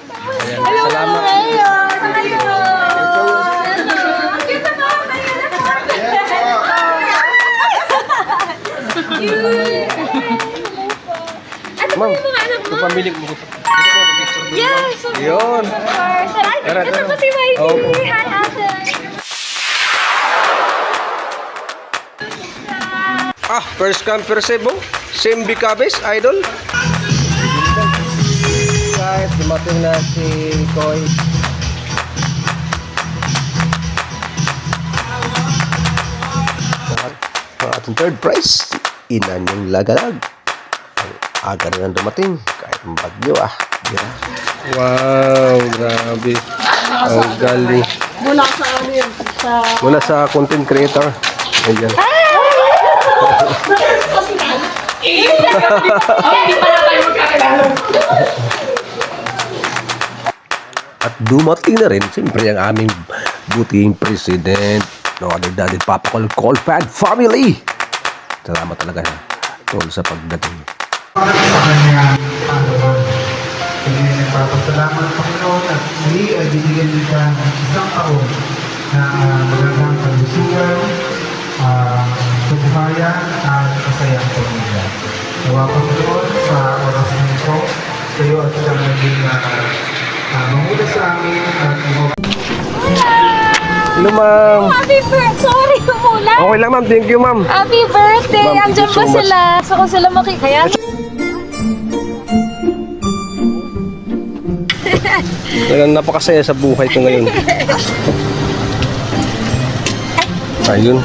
Ayan, Hello, salamat. Mayor! Kita mo, Ma'am, ito pamili mo. Yes, of Yun. course. Ay, Tara, ito tara. po si Mikey. Opo. Hi, ate. First come, first serve. Same Bicabes, idol. Guys, dumating na si Koy. Ang ating third prize, Inanyang Lagalag. Ang aga na nang dumating, kahit ang bagyo Gira. Wow, grabe. Ang galing. Mula sa amin, Mula sa content creator. Ayan. At dumating na rin, siyempre, ang aming buting president, no, Daddy Papa Col Fan Family. Salamat talaga tol sa pagdating. Para sa kanya, kaya nagpapasalamat Panginoon at muli ay binigyan nila ng isang taon na magandang kalusugan, kabuhayan at kasayang pamilya. Nawa Panginoon sa oras na ito, kayo at siyang naging mamula sa amin at Hello, ma'am. Happy birthday! Sorry, umulan. Okay lang, ma'am. Thank you, ma'am. Happy birthday! Ma'am, thank Andiyan you pa so much. sila. Gusto ko sila makikaya. Napakasaya sa buhay ko ngayon. Ayun.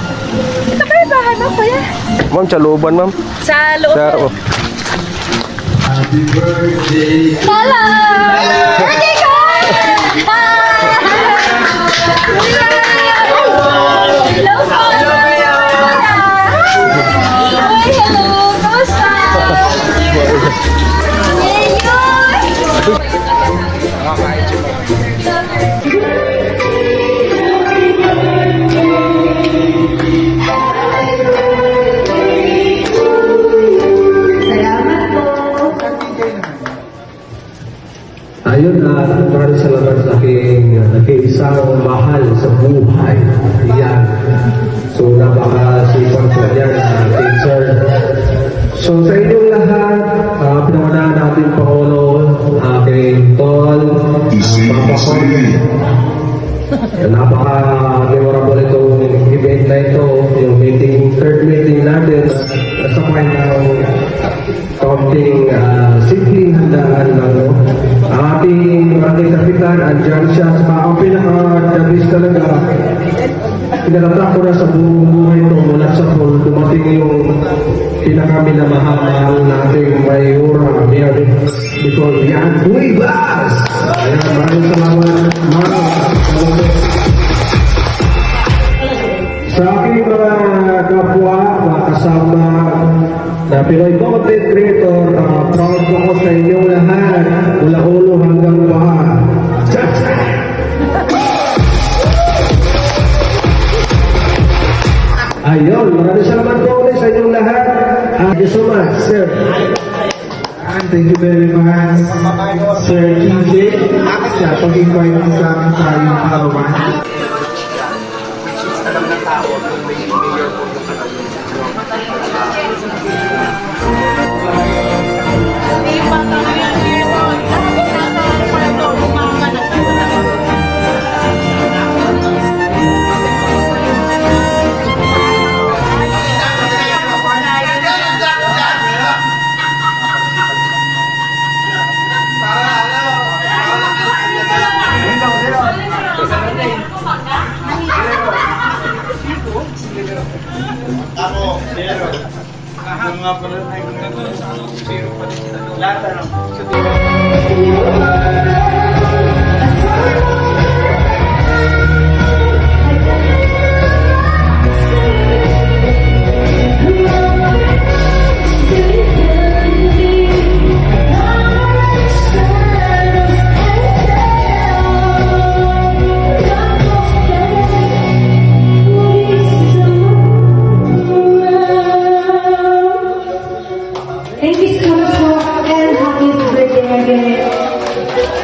Ito kayo bahan mo, kuya? Ma'am, sa looban, ma'am. Sa loob. Happy birthday! Hello! Birthday ko! Hello po! Hi, hello! Kamusta? Ayun, maraming salamat sa aking nag-iisang mahal sa buhay. Yan. So, napakasipag ko yan, teacher. So, sa inyong lahat, pinawanahan natin Pangulo, aking tol, Papa Col. Napaka-memorable itong event na ito, yung third meeting natin. Nasa point ng kaunting simpleng handaan lang, no? Ang ating kapitan, andyan siya. Ang pinaka-dabis talaga, pinalatak ko na sa buong buhay ito mula sa pool, dumating yung pinakaminamahal nating Mayura, Mayor Nicole Yan Cuevas. Ayan, maraming salamat, sa aking mga kapwa, mga kasama na Pinoy content creator, proud ko ko sa inyong lahat, mula ulo hanggang paa. Ayun, maraming salamat po ulit sa inyong lahat. Thank you so much, sir. And thank you very much, Sir TJ, sa pag-invite mo sa amin sa iyong karawan. Thank you so much for and happy birthday again.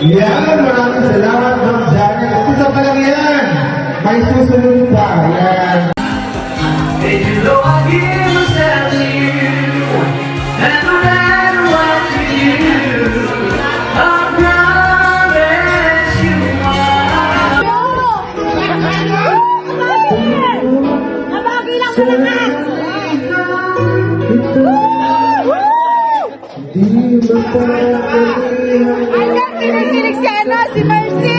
Yan, maraming salamat, Ma'am Janet. At isa pa lang yan. May susunod pa. Yan. And you know I give myself to you, and no matter what you do, I promise you are. Nabagi lang sa lakas! Hanggang kinikilig si ano, si Mercy!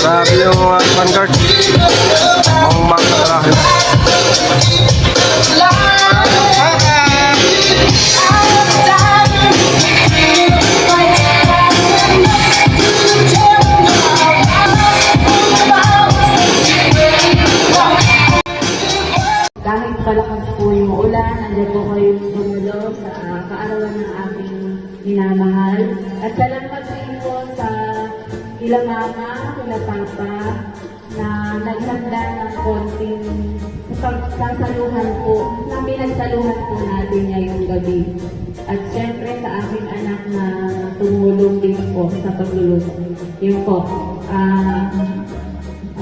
Grabe yung vanguard. Ang mga trahe. Kahit palakas po yung ulan, nandiyan po kayong tumulo sa kaarawan ng aking minamahal. At salamat din po sa kila mama, kila papa, na naghanda ng konting pagsasaluhan po, na pinagsaluhan po natin ngayong gabi. At siyempre sa aking anak na tumulong din po sa pagluluto. Yun po.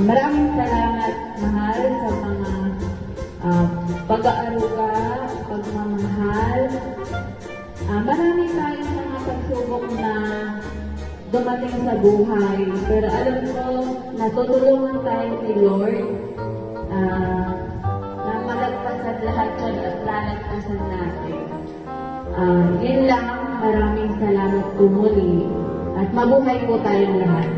Maraming salamat, mahal, sa mga pag-aaruga, pagmamahal. Marami tayong mga pagsubok na dumating sa buhay. Pero alam ko, natutulungan tayo ni Lord na malagpasan lahat yun at lalagpasan natin. Yun lang, maraming salamat po muli. At mabuhay po tayong lahat.